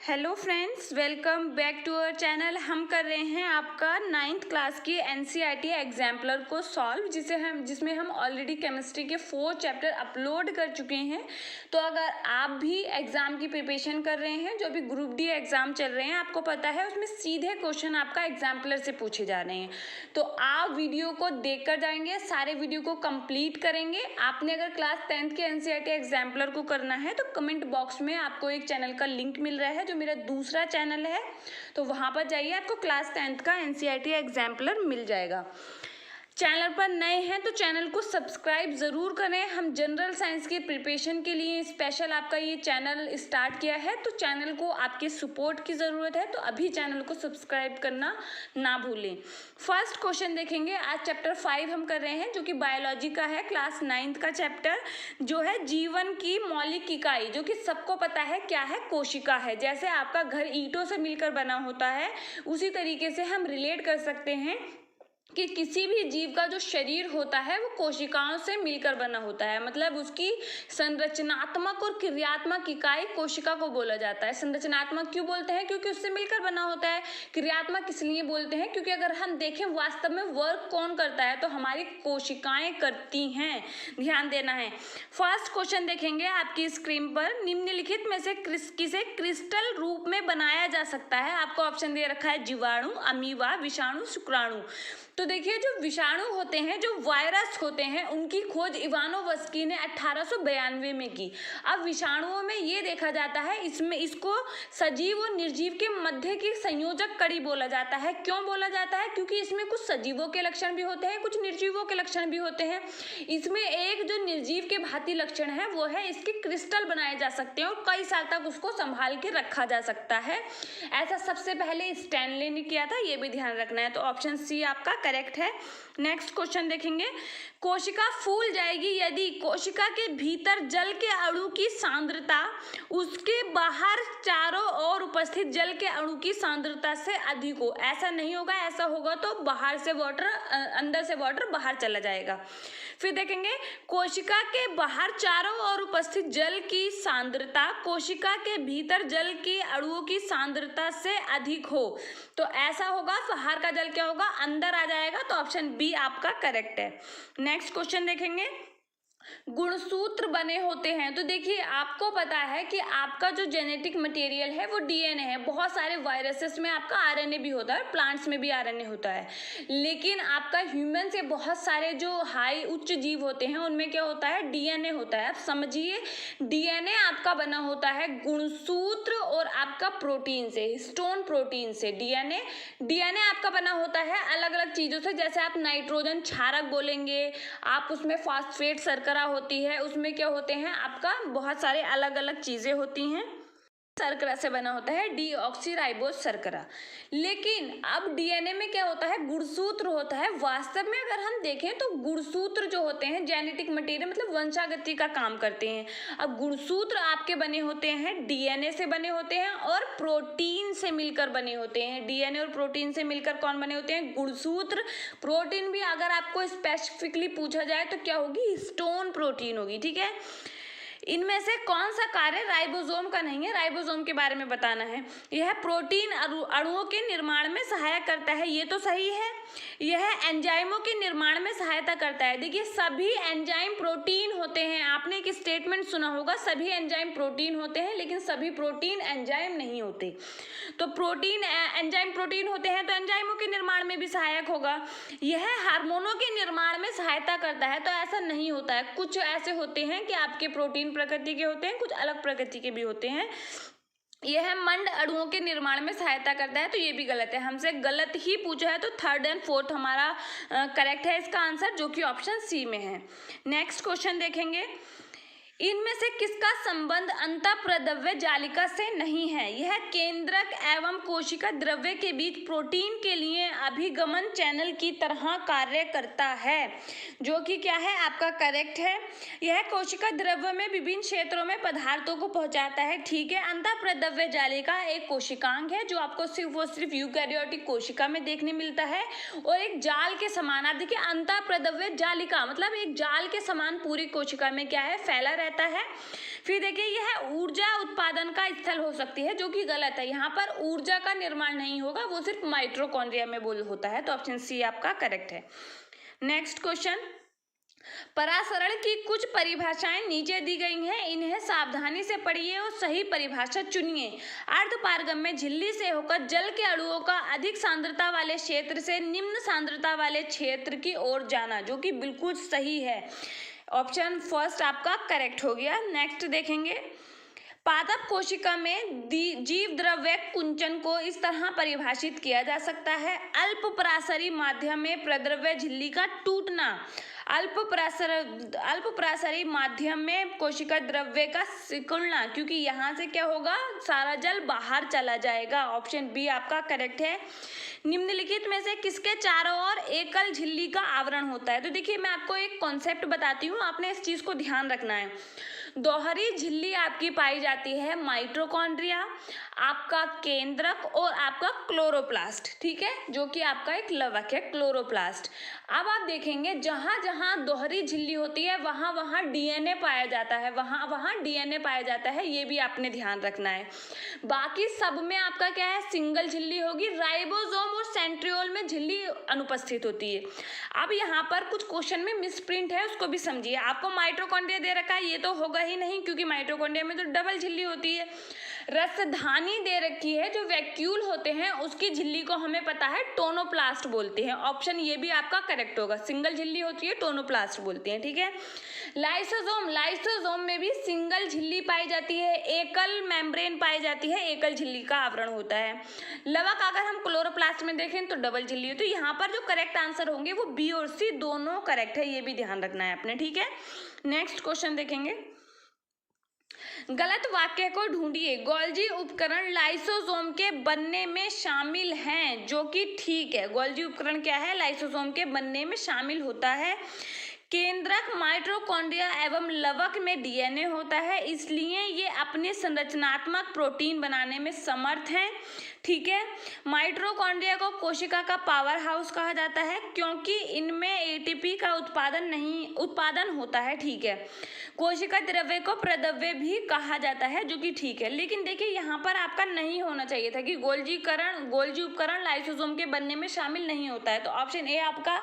Hello friends, welcome back to our channel. हम कर रहे हैं आपका 9th क्लास की एनसीईआरटी एग्जाम्पलर को सॉल्व, जिसमें हम ऑलरेडी केमिस्ट्री के 4 चैप्टर अपलोड कर चुके हैं। तो अगर आप भी एग्ज़ाम की प्रिपरेशन कर रहे हैं, जो भी ग्रुप डी एग्ज़ाम चल रहे हैं, आपको पता है उसमें सीधे क्वेश्चन आपका एग्जाम्पलर से पूछे जा रहे हैं। तो आप वीडियो को देख कर जाएंगे, सारे वीडियो को कंप्लीट करेंगे। आपने अगर क्लास 10th के एनसीईआरटी एग्जाम्पलर को करना है तो कमेंट बॉक्स में आपको एक चैनल का लिंक मिल रहा है, जो मेरा दूसरा चैनल है, तो वहां पर जाइए, आपको क्लास 10th का एनसीईआरटी एग्जाम्पलर मिल जाएगा। चैनल पर नए हैं तो चैनल को सब्सक्राइब ज़रूर करें। हम जनरल साइंस की प्रिपरेशन के लिए स्पेशल आपका ये चैनल स्टार्ट किया है, तो चैनल को आपके सपोर्ट की ज़रूरत है, तो अभी चैनल को सब्सक्राइब करना ना भूलें। फर्स्ट क्वेश्चन देखेंगे। आज चैप्टर 5 हम कर रहे हैं, जो कि बायोलॉजी का है, क्लास 9th का चैप्टर, जो है जीवन की मौलिक इकाई, जो कि सबको पता है क्या है, कोशिका है। जैसे आपका घर ईंटों से मिलकर बना होता है, उसी तरीके से हम रिलेट कर सकते हैं कि किसी भी जीव का जो शरीर होता है वो कोशिकाओं से मिलकर बना होता है। मतलब उसकी संरचनात्मक और क्रियात्मक इकाई कोशिका को बोला जाता है। संरचनात्मक क्यों बोलते हैं? क्योंकि उससे मिलकर बना होता है। क्रियात्मक इसलिए बोलते हैं क्योंकि अगर हम देखें वास्तव में वर्क कौन करता है, तो हमारी कोशिकाएं करती हैं। ध्यान देना है। फर्स्ट क्वेश्चन देखेंगे आपकी स्क्रीन पर। निम्नलिखित में से किसे क्रिस्टल रूप में बनाया जा सकता है? आपको ऑप्शन दे रखा है जीवाणु, अमीबा, विषाणु, शुक्राणु। तो देखिए, जो विषाणु होते हैं, जो वायरस होते हैं, उनकी खोज इवानोव्स्की ने 1892 में की। अब विषाणुओं में ये देखा जाता है, इसको सजीव और निर्जीव के मध्य की संयोजक कड़ी बोला जाता है। क्यों बोला जाता है? क्योंकि इसमें कुछ सजीवों के लक्षण भी होते हैं, कुछ निर्जीवों के लक्षण भी होते हैं। इसमें एक जो निर्जीव के भांति लक्षण है वो है इसके क्रिस्टल बनाए जा सकते हैं और कई साल तक उसको संभाल के रखा जा सकता है। ऐसा सबसे पहले स्टैनले ने किया था, ये भी ध्यान रखना है। तो ऑप्शन सी आपका करेक्ट है। नेक्स्ट क्वेश्चन देखेंगे। कोशिका फूल जाएगी यदि कोशिका के भीतर जल के अणु की सांद्रता उसके बाहर चारों ओर उपस्थित जल के अणु की सांद्रता से अधिक हो। ऐसा नहीं होगा, ऐसा होगा तो बाहर से वाटर, अंदर से वाटर बाहर चला जाएगा। फिर देखेंगे, कोशिका के बाहर चारों ओर उपस्थित जल की सांद्रता कोशिका के भीतर जल के अणुओं की सांद्रता से अधिक हो, तो ऐसा होगा, बाहर का जल क्या होगा, अंदर आ जाएगा। तो ऑप्शन बी आपका करेक्ट है। नेक्स्ट क्वेश्चन देखेंगे। गुणसूत्र बने होते हैं। तो देखिए, आपको पता है कि आपका जो जेनेटिक मटेरियल है वो डीएनए है। बहुत सारे वायरसेस में आपका आरएनए भी होता है, प्लांट्स में भी आरएनए होता है, लेकिन आपका ह्यूमन से बहुत सारे जो हाई उच्च जीव होते हैं उनमें क्या होता है, डीएनए होता है। आप समझिए, डीएनए आपका बना होता है गुणसूत्र और आपका प्रोटीन से, हिस्टोन प्रोटीन से। डीएनए आपका बना होता है अलग अलग चीजों से। जैसे आप नाइट्रोजन क्षारक बोलेंगे, आप उसमें फास्फेट शर्करा होती है, उसमें क्या होते हैं, आपका बहुत सारे अलग अलग चीजें होती हैं। शर्करा से बना होता है डीऑक्सीराइबोज शर्करा। लेकिन अब डीएनए में क्या होता है, गुणसूत्र होता है। वास्तव में अगर हम देखें तो गुणसूत्र जो होते हैं जेनेटिक मटेरियल, मतलब वंशागति का काम करते हैं। अब गुणसूत्र आपके बने होते हैं डीएनए से बने होते हैं और प्रोटीन से मिलकर बने होते हैं। डीएनए और प्रोटीन से मिलकर कौन बने होते हैं, गुणसूत्र। प्रोटीन भी अगर आपको स्पेसिफिकली पूछा जाए तो क्या होगी, हिस्टोन प्रोटीन होगी। ठीक है। इनमें से कौन सा कार्य राइबोसोम का नहीं है, राइबोसोम के बारे में बताना है। यह प्रोटीन अणुओं के निर्माण में सहायता करता है, ये तो सही है। यह एंजाइमों के निर्माण में सहायता करता है। देखिए, सभी एंजाइम प्रोटीन होते हैं। आपने एक स्टेटमेंट सुना होगा, सभी एंजाइम प्रोटीन होते हैं, लेकिन सभी प्रोटीन एंजाइम नहीं होते। तो प्रोटीन एंजाइम प्रोटीन होते हैं तो एंजाइमों के निर्माण में भी सहायक होगा। यह हार्मोनों के निर्माण में सहायता करता है, तो ऐसा नहीं होता है। कुछ ऐसे होते हैं कि आपके प्रोटीन प्रकृति के होते हैं, कुछ अलग प्रकृति के भी होते हैं। यह मंड अणुओं के निर्माण में सहायता करता है, तो ये भी गलत है। हमसे गलत ही पूछा है, तो थर्ड एंड फोर्थ हमारा करेक्ट है इसका आंसर, जो कि ऑप्शन सी में है। नेक्स्ट क्वेश्चन देखेंगे। इनमें से किसका संबंध अंतःप्रद्रव्य जालिका से नहीं है? यह केंद्रक एवं कोशिका द्रव्य के बीच प्रोटीन के लिए अभिगमन चैनल की तरह कार्य करता है, जो कि क्या है, आपका करेक्ट है। यह कोशिका द्रव्य में विभिन्न क्षेत्रों में पदार्थों को पहुंचाता है। ठीक है। अंतःप्रद्रव्य जालिका एक कोशिकांग है जो आपको सिर्फ और सिर्फ यूकैरियोटिक कोशिका में देखने मिलता है और एक जाल के समान। आप देखिए, अंतःप्रद्रव्य जालिका मतलब एक जाल के समान पूरी कोशिका में क्या है, फैला रहता है। फिर देखिए यह ऊर्जा उत्पादन का स्थल हो सकती है, जो कि गलत है। यहाँ पर ऊर्जा का निर्माण नहीं होगा, वो सिर्फ माइटोकॉन्ड्रिया में बोल होता है, तो ऑप्शन सी आपका करेक्ट है। नेक्स्ट क्वेश्चन, परासरण की कुछ परिभाषाएं नीचे दी गई हैं, इन्हें सावधानी से पढ़िए और सही परिभाषा चुनिए। अर्धपारगम्य झिल्ली से होकर जल के अणुओं का अधिक सांद्रता वाले क्षेत्र से निम्न सांद्रता वाले क्षेत्र की ओर जाना, जो कि बिल्कुल सही है। ऑप्शन फर्स्ट आपका करेक्ट हो गया। नेक्स्ट देखेंगे, पादप कोशिका में जीव द्रव्य कुंचन को इस तरह परिभाषित किया जा सकता है, अल्प परासरी माध्यम में प्रद्रव्य झिल्ली का टूटना। अल्प परासरी माध्यम में कोशिका द्रव्य का सिकुड़ना, क्योंकि यहाँ से क्या होगा, सारा जल बाहर चला जाएगा। ऑप्शन बी आपका करेक्ट है। निम्नलिखित में से किसके चारों ओर एकल झिल्ली का आवरण होता है? तो देखिए मैं आपको एक कॉन्सेप्ट बताती हूँ, आपने इस चीज को ध्यान रखना है। दोहरी झिल्ली आपकी पाई जाती है माइटोकॉन्ड्रिया, आपका केंद्रक और आपका क्लोरोप्लास्ट, ठीक है, जो कि आपका एक लवक है क्लोरोप्लास्ट। अब आप देखेंगे जहां जहां दोहरी झिल्ली होती है वहां वहां डीएनए पाया जाता है, वहां वहां डीएनए पाया जाता है, ये भी आपने ध्यान रखना है। बाकी सब में आपका क्या है, सिंगल झिल्ली होगी। राइबोसोम और सेंट्रियोल में झिल्ली अनुपस्थित होती है। अब यहाँ पर कुछ क्वेश्चन में मिसप्रिंट है, उसको भी समझिए। आपको माइटोकॉन्ड्रिया दे रखा है, ये तो होगा ही नहीं, क्योंकि माइटोकॉन्ड्रिया में तो डबल झिल्ली होती है। रसधानी दे रखी है, जो वैक्यूल होते हैं उसकी झिल्ली को हमें पता है टोनोप्लास्ट बोलते हैं। ऑप्शन ये भी आपका करेक्ट होगा, सिंगल झिल्ली होती है टोनोप्लास्ट बोलते हैं, ठीक है। लाइसोसोम में भी सिंगल झिल्ली पाई जाती है, एकल मेम्ब्रेन पाई जाती है, एकल झिल्ली का आवरण होता है। लवक अगर हम क्लोरोप्लास्ट में देखें तो डबल झिल्ली होती है। तो यहाँ पर जो करेक्ट आंसर होंगे वो बी और सी दोनों करेक्ट है, ये भी ध्यान रखना है आपने, ठीक है। नेक्स्ट क्वेश्चन देखेंगे, गलत वाक्य को ढूंढिए। गोल्जी उपकरण लाइसोसोम के बनने में शामिल हैं, जो कि ठीक है। गोल्जी उपकरण क्या है, लाइसोसोम के बनने में शामिल होता है। केंद्रक माइटोकॉन्ड्रिया एवं लवक में डीएनए होता है, इसलिए ये अपने संरचनात्मक प्रोटीन बनाने में समर्थ हैं, ठीक है। माइटोकॉन्ड्रिया को कोशिका का पावर हाउस कहा जाता है, क्योंकि इनमें एटीपी का उत्पादन होता है, ठीक है। कोशिका द्रव्य को प्रद्रव्य भी कहा जाता है, जो कि ठीक है। लेकिन देखिए यहाँ पर आपका नहीं होना चाहिए था कि गोल्जी उपकरण लाइसोसोम के बनने में शामिल नहीं होता है। तो ऑप्शन ए आपका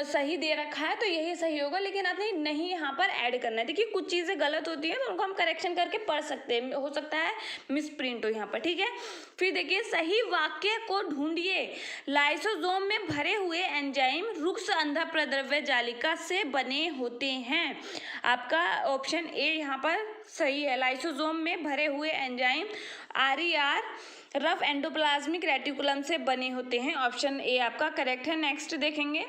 सही दे रखा है, तो यही सही होगा, लेकिन आपने नहीं यहाँ पर ऐड करना है। देखिए कुछ चीजें गलत होती हैं तो उनको हम करेक्शन करके पढ़ सकते हैं, हो सकता है मिसप्रिंट हो यहाँ पर, ठीक है। फिर देखिए सही वाक्य को ढूंढिए। लाइसोसोम में भरे हुए एंजाइम रुक्ष अंधप्रद्रव्य जालिका से बने होते हैं। आपका ऑप्शन ए यहाँ पर सही है। लाइसोसोम में भरे हुए enzyme RER rough endoplasmic reticulum से बने होते हैं। ऑप्शन ए आपका करेक्ट है। नेक्स्ट देखेंगे,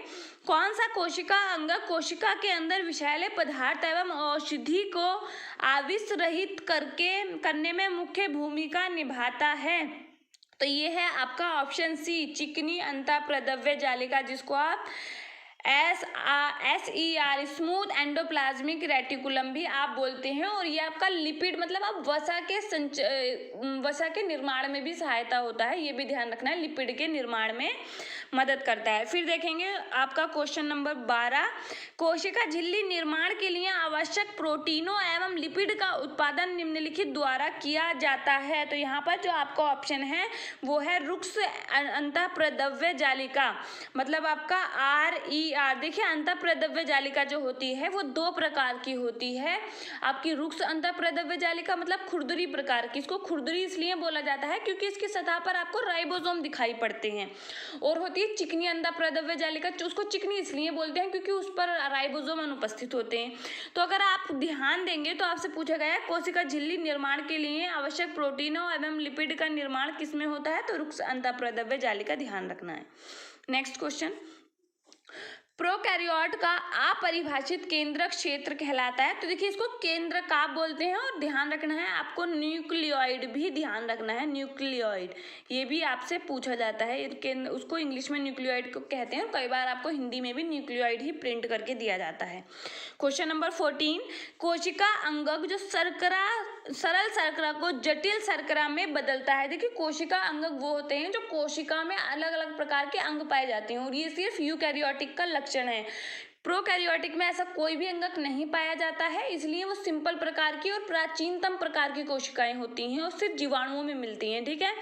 कौन सा कोशिका अंग कोशिका के अंदर विषैले पदार्थ एवं औषधि को आविष रहित करने में मुख्य भूमिका निभाता है? तो ये है आपका ऑप्शन सी, चिकनी अंतःप्रद्रव्य जालिका, जिसको आप SER स्मूथ एंडोप्लाज्मिक रेटिकुलम भी आप बोलते हैं। और ये आपका लिपिड मतलब आप वसा के निर्माण में भी सहायता होता है, ये भी ध्यान रखना है, लिपिड के निर्माण में मदद करता है। फिर देखेंगे आपका क्वेश्चन नंबर 12, कोशिका झिल्ली निर्माण के लिए आवश्यक प्रोटीनों एवं लिपिड का उत्पादन निम्नलिखित द्वारा किया जाता है। तो यहाँ पर जो आपका ऑप्शन है वो है रुक्ष अंतःप्रद्रव्य जालिका, मतलब आपका RER। देखिए अंतःप्रद्रव्य जालिका जो होती है वो दो प्रकार की होती है। आपकी रुक्ष अंतःप्रद्रव्य जालिका मतलब खुरदुरी प्रकार की, इसको खुरदुरी इसलिए बोला जाता है क्योंकि इसकी सतह पर आपको राइबोसोम दिखाई पड़ते हैं। और होती है चिकनी अंतःप्रद्रव्य जालिका, उसको चिकनी इसलिए बोलते हैं क्योंकि उस पर राइबोसोम अनुपस्थित होते हैं। तो अगर आप ध्यान देंगे तो आपसे पूछा गया है कोशिका झिल्ली निर्माण के लिए आवश्यक प्रोटीनों एवं लिपिड का निर्माण किसमें होता है? तो रुक्ष अंतःप्रद्रव्य जालिका, ध्यान रखना है। नेक्स्ट क्वेश्चन, प्रोकैरियोट का अपरिभाषित केंद्रक क्षेत्र कहलाता है। तो देखिए इसको केंद्र का बोलते हैं। और ध्यान रखना है आपको न्यूक्लियोइड भी ध्यान रखना है, न्यूक्लियोइड ये भी आपसे पूछा जाता है। उसको इंग्लिश में न्यूक्लियोइड को कहते हैं और कई बार आपको हिंदी में भी न्यूक्लियोइड ही प्रिंट करके दिया जाता है। क्वेश्चन नंबर 14, कोशिका अंगक जो सरल शर्करा को जटिल शर्करा में बदलता है। देखिए कोशिका अंगक वो होते हैं जो कोशिका में अलग अलग प्रकार के अंग पाए जाते हैं और ये सिर्फ यूकैरियोटिक का लक्षण है। प्रोकैरियोटिक में ऐसा कोई भी अंगक नहीं पाया जाता है, इसलिए वो सिंपल प्रकार की और प्राचीनतम प्रकार की कोशिकाएं होती हैं और सिर्फ जीवाणुओं में मिलती हैं, ठीक है।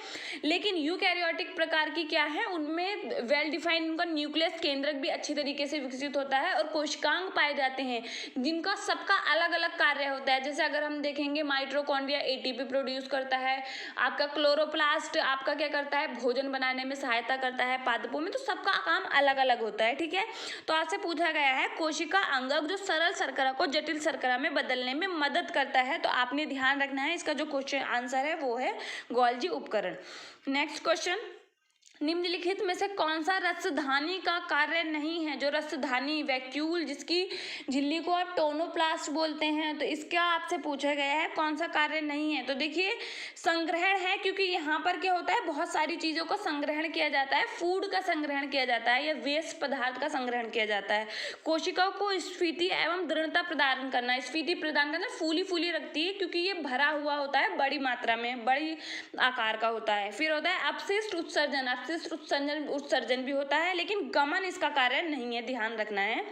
लेकिन यूकैरियोटिक प्रकार की क्या है, उनमें वेल डिफाइंड उनका न्यूक्लियस केंद्रक भी अच्छी तरीके से विकसित होता है और कोशिकांग पाए जाते हैं जिनका सबका अलग अलग कार्य होता है। जैसे अगर हम देखेंगे माइटोकॉन्ड्रिया एटीपी प्रोड्यूस करता है, आपका क्लोरोप्लास्ट आपका क्या करता है, भोजन बनाने में सहायता करता है पादपों में, तो सबका काम अलग अलग होता है, ठीक है। तो आपसे पूछा गया है कोशिका अंगक जो सरल शर्करा को जटिल शर्करा में बदलने में मदद करता है, तो आपने ध्यान रखना है इसका जो क्वेश्चन आंसर है वो है गोल्जी उपकरण। नेक्स्ट क्वेश्चन, निम्नलिखित में से कौन सा रसधानी का कार्य नहीं है। जो रसधानी वैक्यूल जिसकी झिल्ली को आप टोनोप्लास्ट बोलते हैं, तो इसका आपसे पूछा गया है कौन सा कार्य नहीं है। तो देखिए संग्रहण है, क्योंकि यहाँ पर क्या होता है बहुत सारी चीज़ों का संग्रहण किया जाता है, फूड का संग्रहण किया जाता है या वेस्ट पदार्थ का संग्रहण किया जाता है। कोशिकाओं को स्फीति एवं दृढ़ता प्रदान करना, स्फीति प्रदान करना, फूली फूली रखती है क्योंकि ये भरा हुआ होता है, बड़ी मात्रा में बड़ी आकार का होता है। फिर होता है अपशिष्ट उत्सर्जन, अपशिष्ट उत्सर्जन भी होता है, लेकिन गमन इसका कार्य नहीं है, ध्यान रखना है।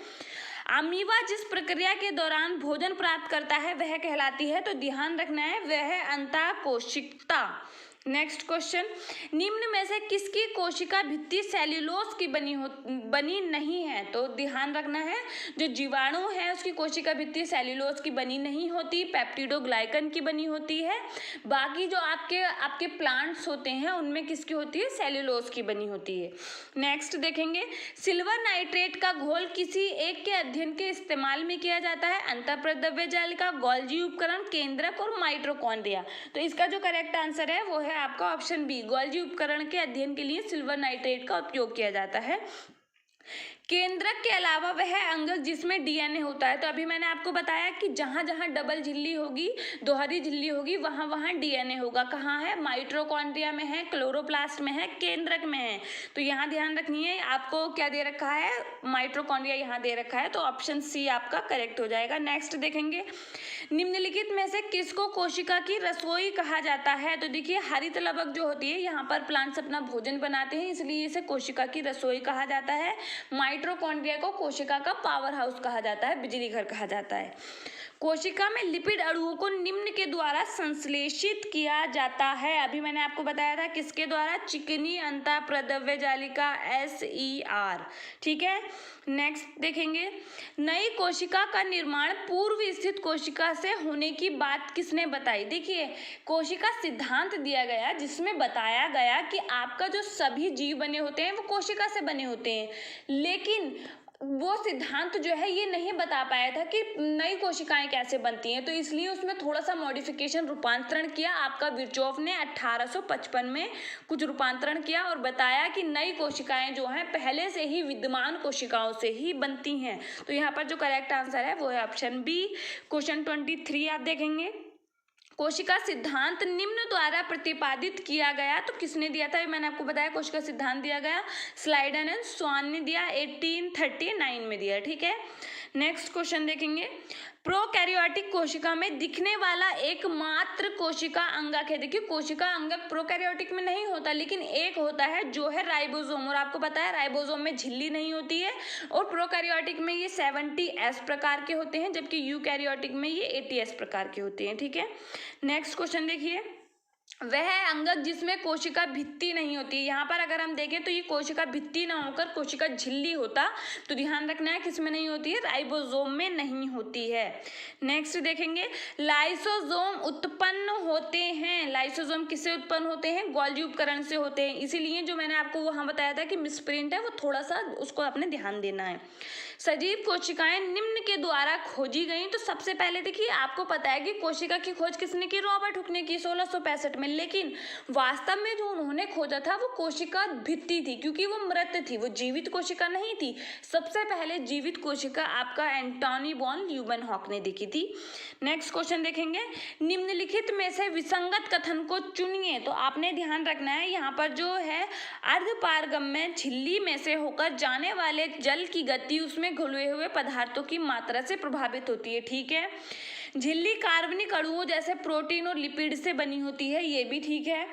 अमीबा जिस प्रक्रिया के दौरान भोजन प्राप्त करता है वह कहलाती है, तो ध्यान रखना है वह है अंतःकोशिकता। नेक्स्ट क्वेश्चन, निम्न में से किसकी कोशिका भित्ति सेल्यूलोज की बनी नहीं है। तो ध्यान रखना है जो जीवाणु है उसकी कोशिका भित्ति सेल्यूलोज की बनी नहीं होती, पेप्टिडोग्लाइकन की बनी होती है। बाकी जो आपके प्लांट्स होते हैं उनमें किसकी होती है, सेल्यूलोज की बनी होती है। नेक्स्ट देखेंगे, सिल्वर नाइट्रेट का घोल किसी एक के अध्ययन के इस्तेमाल में किया जाता है, अंतःप्रद्रव्य जालिका, गोल्जी उपकरण, केंद्रक और माइटोकॉन्ड्रिया। तो इसका जो करेक्ट आंसर है वो है आपका ऑप्शन बी, गोल्जी उपकरण के अध्ययन के लिए सिल्वर नाइट्रेट का उपयोग किया जाता है। केंद्रक के अलावा वह अंगक जिसमें डीएनए होता है, तो अभी मैंने आपको बताया कि जहां जहां डबल झिल्ली होगी, दोहरी झिल्ली होगी, वहां वहां डीएनए होगा। कहाँ है, माइटोकॉन्ड्रिया में है, क्लोरोप्लास्ट में है, केंद्रक में है। तो यहाँ ध्यान रखनी है, आपको क्या दे रखा है, माइटोकॉन्ड्रिया यहाँ दे रखा है, तो ऑप्शन सी आपका करेक्ट हो जाएगा। नेक्स्ट देखेंगे, निम्नलिखित में से किसको कोशिका की रसोई कहा जाता है। तो देखिए हरित लवक जो होती है, यहाँ पर प्लांट्स अपना भोजन बनाते हैं, इसलिए इसे कोशिका की रसोई कहा जाता है। माइटोकॉन्ड्रिया को कोशिका का पावर हाउस कहा जाता है, बिजली घर कहा जाता है। कोशिका में लिपिड अणुओं को निम्न के द्वारा संश्लेषित किया जाता है। अभी मैंने आपको बताया था किसके द्वारा, चिकनी अंतःप्रद्रव्य जालिका SER, ठीक है। नेक्स्ट देखेंगे, नई कोशिका का निर्माण पूर्व स्थित कोशिका से होने की बात किसने बताई। देखिए कोशिका सिद्धांत दिया गया जिसमें बताया गया कि आपका जो सभी जीव बने होते हैं वो कोशिका से बने होते हैं, लेकिन वो सिद्धांत जो है ये नहीं बता पाया था कि नई कोशिकाएं कैसे बनती हैं, तो इसलिए उसमें थोड़ा सा मॉडिफिकेशन रूपांतरण किया। आपका विर्चोव ने 1855 में कुछ रूपांतरण किया और बताया कि नई कोशिकाएं जो हैं पहले से ही विद्यमान कोशिकाओं से ही बनती हैं। तो यहाँ पर जो करेक्ट आंसर है वो है ऑप्शन बी। क्वेश्चन 23 आप देखेंगे, कोशिका सिद्धांत निम्न द्वारा प्रतिपादित किया गया, तो किसने दिया था, मैंने आपको बताया कोशिका सिद्धांत दिया गया, स्लाइडन एंड स्वान ने दिया, 1839 में दिया, ठीक है। नेक्स्ट क्वेश्चन देखेंगे, प्रोकैरियोटिक कोशिका में दिखने वाला एकमात्र कोशिका अंगक है। देखिए कोशिका अंगक प्रोकैरियोटिक में नहीं होता, लेकिन एक होता है जो है राइबोसोम, और आपको पता है राइबोसोम में झिल्ली नहीं होती है, और प्रोकैरियोटिक में ये 70S प्रकार के होते हैं, जबकि यूकैरियोटिक में ये 80S प्रकार के होते हैं, ठीक है। नेक्स्ट क्वेश्चन देखिए, वह अंगक जिसमें कोशिका भित्ति नहीं होती है। यहाँ पर अगर हम देखें तो ये कोशिका भित्ति ना होकर कोशिका झिल्ली होता, तो ध्यान रखना है किसमें नहीं होती है, राइबोसोम में नहीं होती है। नेक्स्ट देखेंगे, लाइसोसोम उत्पन्न होते हैं, लाइसोसोम किससे उत्पन्न होते हैं, गोल्जी उपकरण से होते हैं, इसीलिए जो मैंने आपको वहाँ बताया था कि मिसप्रिंट है वो थोड़ा सा उसको आपने ध्यान देना है। सजीव कोशिकाएं निम्न के द्वारा खोजी गई, तो सबसे पहले देखिए आपको पता है कि कोशिका की खोज किसने की, रॉबर्ट हुक ने की 1665 में, लेकिन वास्तव में जो उन्होंने खोजा था वो कोशिका भित्ति थी, क्योंकि वो मृत थी, वो जीवित कोशिका नहीं थी। सबसे पहले जीवित कोशिका आपका एंटोनी वॉन ल्यूवेनहॉक ने देखी थी। नेक्स्ट क्वेश्चन देखेंगे, निम्नलिखित में से विसंगत कथन को चुनिए। तो आपने ध्यान रखना है यहाँ पर जो है अर्धपारगम्य झिल्ली में से होकर जाने वाले जल की गति उसमें घुले हुए पदार्थों की मात्रा से प्रभावित होती है, ठीक है। झिल्ली कार्बनिक अणुओं जैसे प्रोटीन और लिपिड से बनी होती है, ये भी ठीक है।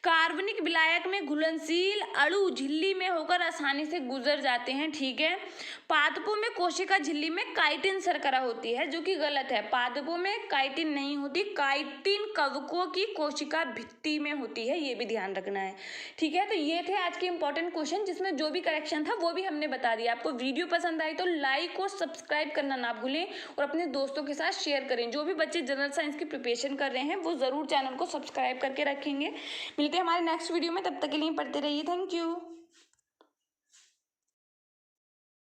कार्बनिक विलायक में घुलनशील अणु झिल्ली में होकर आसानी से गुजर जाते हैं, ठीक है। पादपों में कोशिका झिल्ली में काइटिन शर्करा होती है, जो कि गलत है। पादपों में काइटिन नहीं होती, काइटिन कवकों की कोशिका भित्ति में होती है, ये भी ध्यान रखना है, ठीक है। तो ये थे आज के इंपॉर्टेंट क्वेश्चन, जिसमें जो भी करेक्शन था वो भी हमने बता दिया। आपको वीडियो पसंद आई तो लाइक और सब्सक्राइब करना ना भूलें और अपने दोस्तों के साथ शेयर करें। जो भी बच्चे जनरल साइंस की प्रिपरेशन कर रहे हैं वो ज़रूर चैनल को सब्सक्राइब करके रखेंगे। मिलते हैं हमारे नेक्स्ट वीडियो में, तब तक के लिए पढ़ते रहिए। Thank you.